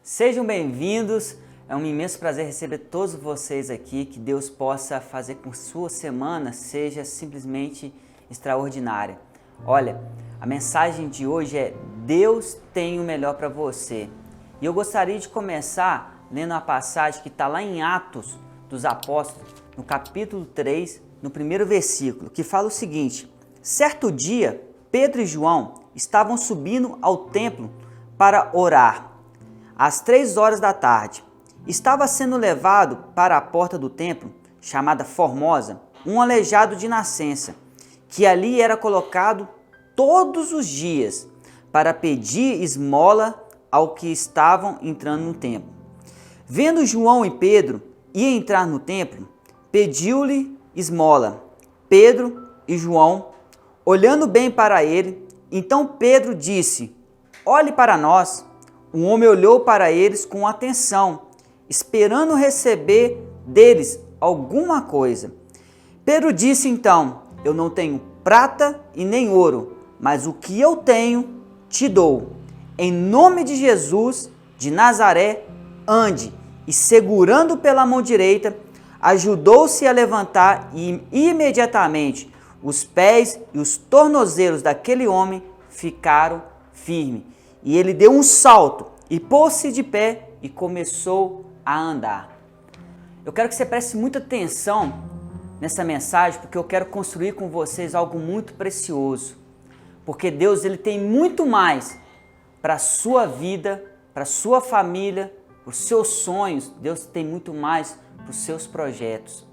Sejam bem-vindos, é um imenso prazer receber todos vocês aqui, que Deus possa fazer com que sua semana seja simplesmente extraordinária. Olha, a mensagem de hoje é Deus tem o melhor para você. E eu gostaria de começar lendo uma passagem que está lá em Atos dos Apóstolos, no capítulo 3, no primeiro versículo, que fala o seguinte: certo dia, Pedro e João estavam subindo ao templo para orar. Às 3 horas da tarde, estava sendo levado para a porta do templo, chamada Formosa, um aleijado de nascença, que ali era colocado todos os dias para pedir esmola ao que estavam entrando no templo. Vendo João e Pedro ir entrar no templo, pediu-lhe esmola. Pedro e João, olhando bem para ele, então Pedro disse: olhe para nós. O homem olhou para eles com atenção, esperando receber deles alguma coisa. Pedro disse então: eu não tenho prata e nem ouro, mas o que eu tenho te dou. Em nome de Jesus de Nazaré, ande. E segurando pela mão direita, ajudou-se a levantar e imediatamente os pés e os tornozelos daquele homem ficaram firmes. E ele deu um salto e pôs-se de pé e começou a andar. Eu quero que você preste muita atenção nessa mensagem, porque eu quero construir com vocês algo muito precioso. Porque Deus ele tem muito mais para a sua vida, para a sua família, para os seus sonhos. Deus tem muito mais para os seus projetos.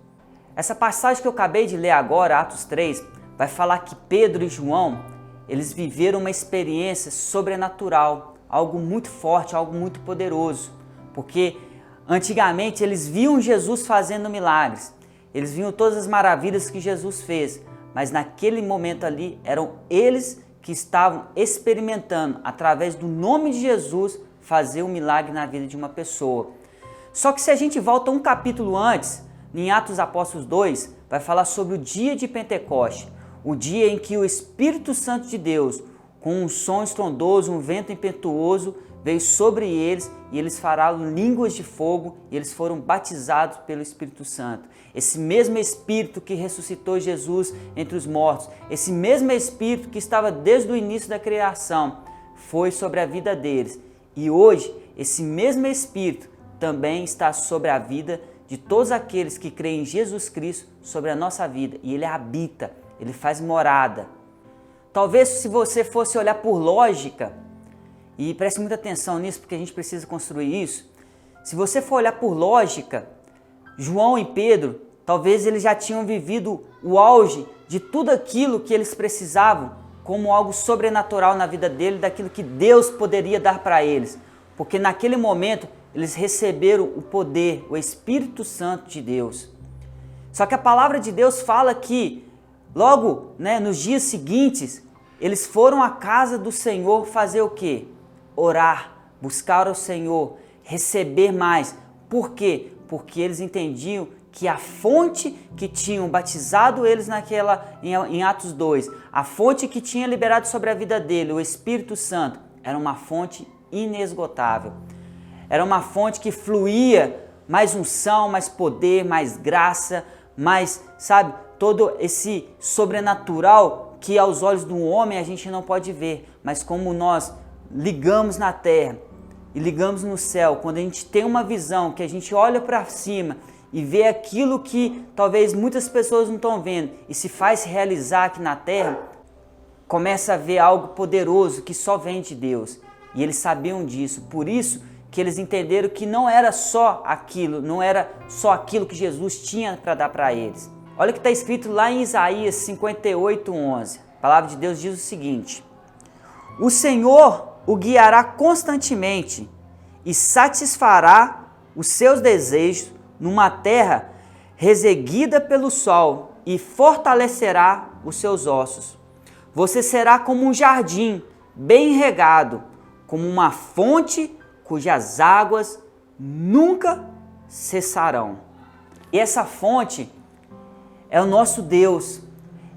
Essa passagem que eu acabei de ler agora, Atos 3, vai falar que Pedro e João, eles viveram uma experiência sobrenatural, algo muito forte, algo muito poderoso, porque antigamente eles viam Jesus fazendo milagres, eles viam todas as maravilhas que Jesus fez, mas naquele momento ali eram eles que estavam experimentando, através do nome de Jesus, fazer um milagre na vida de uma pessoa. Só que se a gente volta um capítulo antes, em Atos dos Apóstolos 2, vai falar sobre o dia de Pentecoste, o dia em que o Espírito Santo de Deus, com um som estrondoso, um vento impetuoso, veio sobre eles e eles falaram línguas de fogo e eles foram batizados pelo Espírito Santo. Esse mesmo Espírito que ressuscitou Jesus entre os mortos, esse mesmo Espírito que estava desde o início da criação, foi sobre a vida deles. E hoje, esse mesmo Espírito também está sobre a vida de todos aqueles que creem em Jesus Cristo, sobre a nossa vida. E Ele habita, Ele faz morada. Talvez se você fosse olhar por lógica, e preste muita atenção nisso porque a gente precisa construir isso. Se você for olhar por lógica, João e Pedro, talvez eles já tinham vivido o auge de tudo aquilo que eles precisavam como algo sobrenatural na vida deles, daquilo que Deus poderia dar para eles. Porque naquele momento eles receberam o poder, o Espírito Santo de Deus. Só que a palavra de Deus fala que logo, nos dias seguintes, eles foram à casa do Senhor fazer o quê? Orar, buscar o Senhor, receber mais. Por quê? Porque eles entendiam que a fonte que tinham batizado eles em Atos 2, a fonte que tinha liberado sobre a vida dele, o Espírito Santo, era uma fonte inesgotável. Era uma fonte que fluía mais unção, mais poder, mais graça, mais, todo esse sobrenatural que aos olhos do homem a gente não pode ver, mas como nós ligamos na terra e ligamos no céu, quando a gente tem uma visão, que a gente olha para cima e vê aquilo que talvez muitas pessoas não estão vendo e se faz realizar aqui na terra, começa a ver algo poderoso que só vem de Deus. E eles sabiam disso, por isso que eles entenderam que não era só aquilo que Jesus tinha para dar para eles. Olha o que está escrito lá em Isaías 58:11. A palavra de Deus diz o seguinte: o Senhor o guiará constantemente e satisfará os seus desejos numa terra reseguida pelo sol e fortalecerá os seus ossos. Você será como um jardim bem regado, como uma fonte cujas águas nunca cessarão. E essa fonte é o nosso Deus,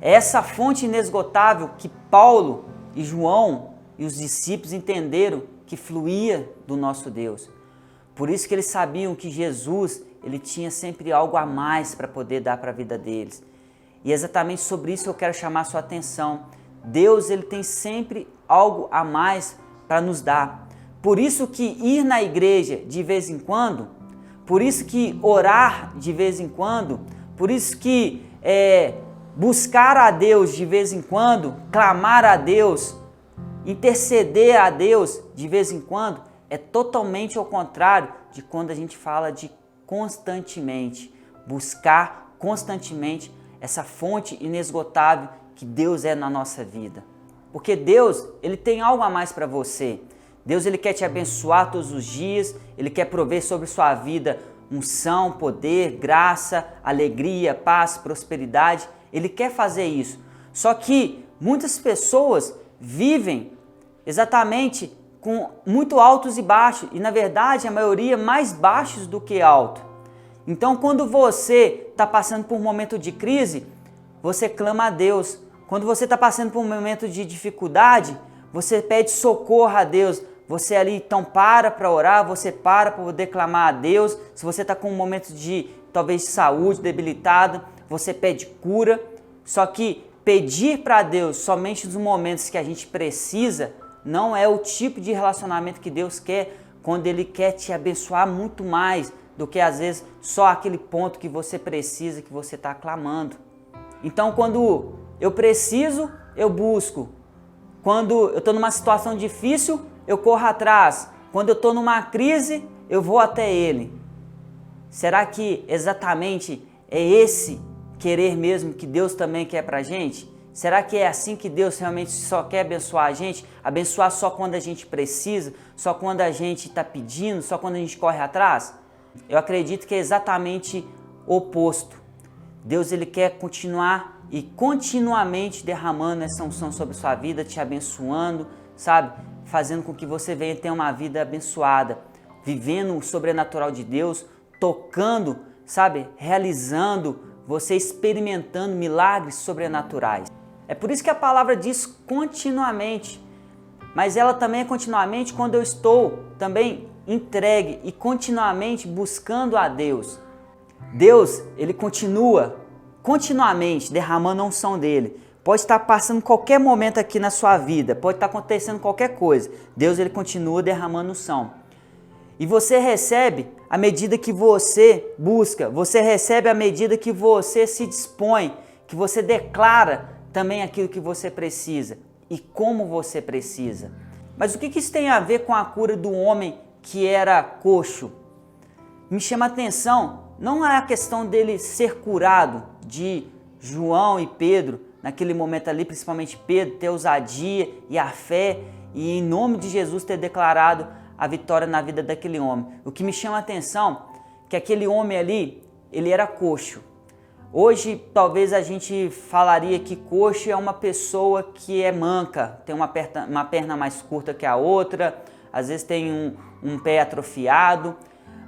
é essa fonte inesgotável que Paulo e João e os discípulos entenderam que fluía do nosso Deus. Por isso que eles sabiam que Jesus, ele tinha sempre algo a mais para poder dar para a vida deles. E exatamente sobre isso eu quero chamar a sua atenção. Deus, ele tem sempre algo a mais para nos dar. Por isso que ir na igreja de vez em quando, por isso que orar de vez em quando, por isso que buscar a Deus de vez em quando, clamar a Deus, interceder a Deus de vez em quando, é totalmente ao contrário de quando a gente fala de constantemente, buscar constantemente essa fonte inesgotável que Deus é na nossa vida. Porque Deus, ele tem algo a mais para você. Deus, ele quer te abençoar todos os dias, ele quer prover sobre sua vida unção, poder, graça, alegria, paz, prosperidade. Ele quer fazer isso. Só que muitas pessoas vivem exatamente com muito altos e baixos, e na verdade a maioria mais baixos do que alto. Então quando você está passando por um momento de crise, você clama a Deus. Quando você está passando por um momento de dificuldade, você pede socorro a Deus. Você ali então para orar, você para poder clamar a Deus. Se você está com um momento de talvez saúde debilitada, você pede cura. Só que pedir para Deus somente nos momentos que a gente precisa não é o tipo de relacionamento que Deus quer, quando Ele quer te abençoar muito mais do que às vezes só aquele ponto que você precisa, que você está clamando. Então quando eu preciso, eu busco. Quando eu estou numa situação difícil, eu corro atrás. Quando eu estou numa crise, eu vou até Ele. Será que exatamente é esse querer mesmo que Deus também quer pra gente? Será que é assim que Deus realmente só quer abençoar a gente? Abençoar só quando a gente precisa? Só quando a gente está pedindo? Só quando a gente corre atrás? Eu acredito que é exatamente o oposto. Deus, ele quer continuar e continuamente derramando essa unção sobre sua vida, te abençoando, sabe? Fazendo com que você venha ter uma vida abençoada, vivendo o sobrenatural de Deus, tocando, sabe? Realizando, você experimentando milagres sobrenaturais. É por isso que a palavra diz continuamente, mas ela também é continuamente quando eu estou também entregue e continuamente buscando a Deus. Deus, ele continua continuamente derramando a unção dele. Pode estar passando qualquer momento aqui na sua vida, pode estar acontecendo qualquer coisa. Deus, ele continua derramando unção. E você recebe à medida que você busca, você recebe à medida que você se dispõe, que você declara também aquilo que você precisa e como você precisa. Mas o que isso tem a ver com a cura do homem que era coxo? Me chama a atenção, não é a questão dele ser curado, de João e Pedro, naquele momento ali, principalmente Pedro, ter ousadia e a fé e em nome de Jesus ter declarado a vitória na vida daquele homem. O que me chama a atenção é que aquele homem ali, ele era coxo. Hoje, talvez a gente falaria que coxo é uma pessoa que é manca, tem uma perna mais curta que a outra, às vezes tem um pé atrofiado.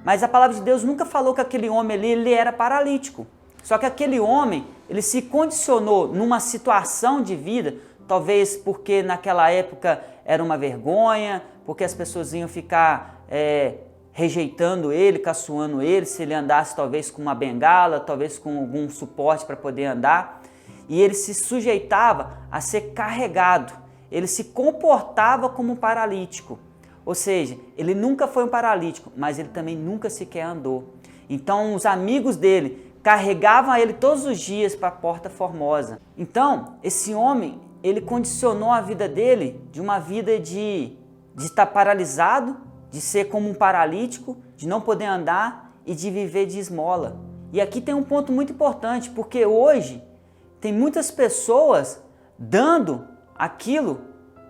Mas a palavra de Deus nunca falou que aquele homem ali ele era paralítico. Só que aquele homem, ele se condicionou numa situação de vida, talvez porque naquela época era uma vergonha, porque as pessoas iam ficar rejeitando ele, caçoando ele, se ele andasse talvez com uma bengala, talvez com algum suporte para poder andar. E ele se sujeitava a ser carregado, ele se comportava como um paralítico. Ou seja, ele nunca foi um paralítico, mas ele também nunca sequer andou. Então os amigos dele carregavam ele todos os dias para a Porta Formosa. Então esse homem, ele condicionou a vida dele de uma vida de estar paralisado, de ser como um paralítico, de não poder andar e de viver de esmola. E aqui tem um ponto muito importante, porque hoje tem muitas pessoas dando aquilo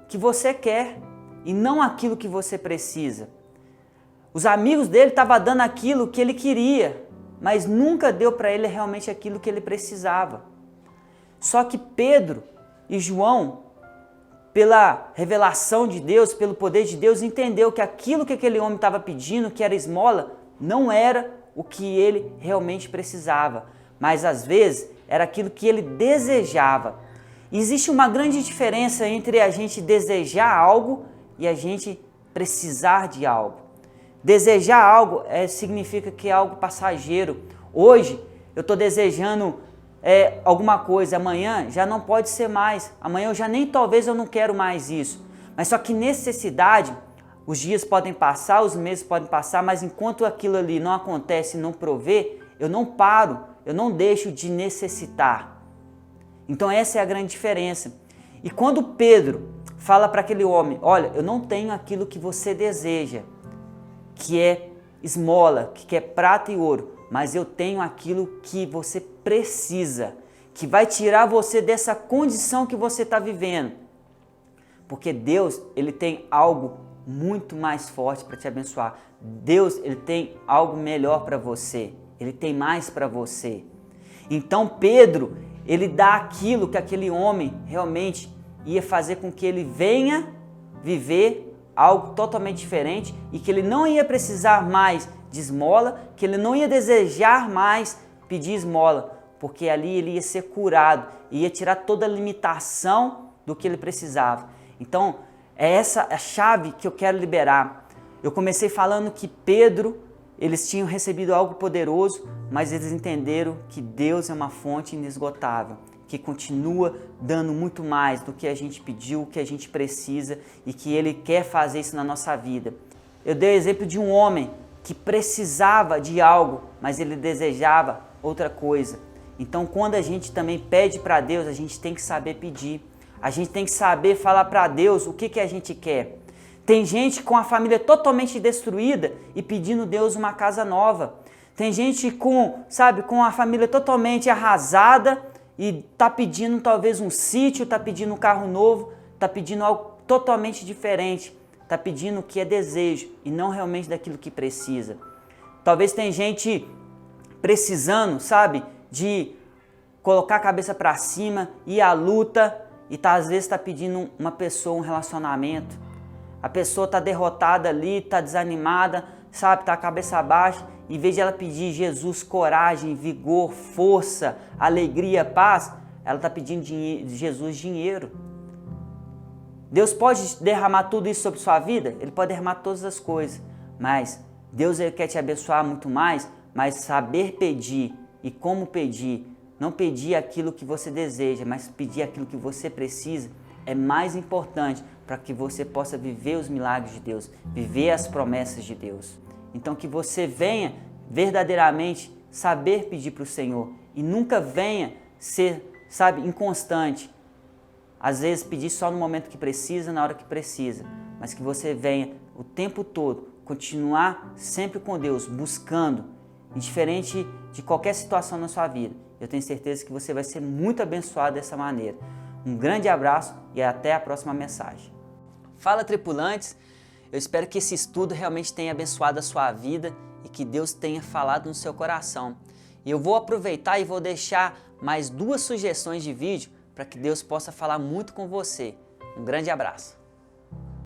que você quer e não aquilo que você precisa. Os amigos dele estavam dando aquilo que ele queria, mas nunca deu para ele realmente aquilo que ele precisava. Só que Pedro e João, pela revelação de Deus, pelo poder de Deus, entendeu que aquilo que aquele homem estava pedindo, que era esmola, não era o que ele realmente precisava, mas às vezes era aquilo que ele desejava. E existe uma grande diferença entre a gente desejar algo e a gente precisar de algo. Desejar algo significa que é algo passageiro. Hoje eu estou desejando alguma coisa, amanhã já não pode ser mais. Amanhã talvez eu não quero mais isso. Mas só que necessidade, os dias podem passar, os meses podem passar, mas enquanto aquilo ali não acontece, não provê, eu não paro, eu não deixo de necessitar. Então essa é a grande diferença. E quando Pedro fala para aquele homem, olha, eu não tenho aquilo que você deseja, que é esmola, que é prata e ouro, mas eu tenho aquilo que você precisa, que vai tirar você dessa condição que você está vivendo. Porque Deus, Ele tem algo muito mais forte para te abençoar. Deus, Ele tem algo melhor para você. Ele tem mais para você. Então Pedro, ele dá aquilo que aquele homem realmente ia fazer com que ele venha viver algo totalmente diferente e que ele não ia precisar mais de esmola, que ele não ia desejar mais pedir esmola, porque ali ele ia ser curado, ia tirar toda a limitação do que ele precisava. Então, é essa a chave que eu quero liberar. Eu comecei falando que Pedro, eles tinham recebido algo poderoso, mas eles entenderam que Deus é uma fonte inesgotável, que continua dando muito mais do que a gente pediu, o que a gente precisa e que Ele quer fazer isso na nossa vida. Eu dei o exemplo de um homem que precisava de algo, mas ele desejava outra coisa. Então, quando a gente também pede para Deus, a gente tem que saber pedir. A gente tem que saber falar para Deus o que a gente quer. Tem gente com a família totalmente destruída e pedindo a Deus uma casa nova. Tem gente com a família totalmente arrasada e está pedindo talvez um sítio, está pedindo um carro novo, está pedindo algo totalmente diferente. Está pedindo o que é desejo e não realmente daquilo que precisa. Talvez tem gente precisando, de colocar a cabeça para cima, ir à luta e às vezes está pedindo uma pessoa, um relacionamento. A pessoa está derrotada ali, está desanimada, está a cabeça baixa. Em vez de ela pedir Jesus coragem, vigor, força, alegria, paz, ela está pedindo de Jesus dinheiro. Deus pode derramar tudo isso sobre sua vida? Ele pode derramar todas as coisas, mas Deus ele quer te abençoar muito mais, mas saber pedir e como pedir, não pedir aquilo que você deseja, mas pedir aquilo que você precisa, é mais importante para que você possa viver os milagres de Deus, viver as promessas de Deus. Então que você venha verdadeiramente saber pedir para o Senhor e nunca venha ser, inconstante. Às vezes pedir só no momento que precisa, na hora que precisa, mas que você venha o tempo todo continuar sempre com Deus, buscando, indiferente de qualquer situação na sua vida. Eu tenho certeza que você vai ser muito abençoado dessa maneira. Um grande abraço e até a próxima mensagem. Fala, tripulantes! Eu espero que esse estudo realmente tenha abençoado a sua vida e que Deus tenha falado no seu coração. E eu vou aproveitar e vou deixar mais 2 sugestões de vídeo para que Deus possa falar muito com você. Um grande abraço!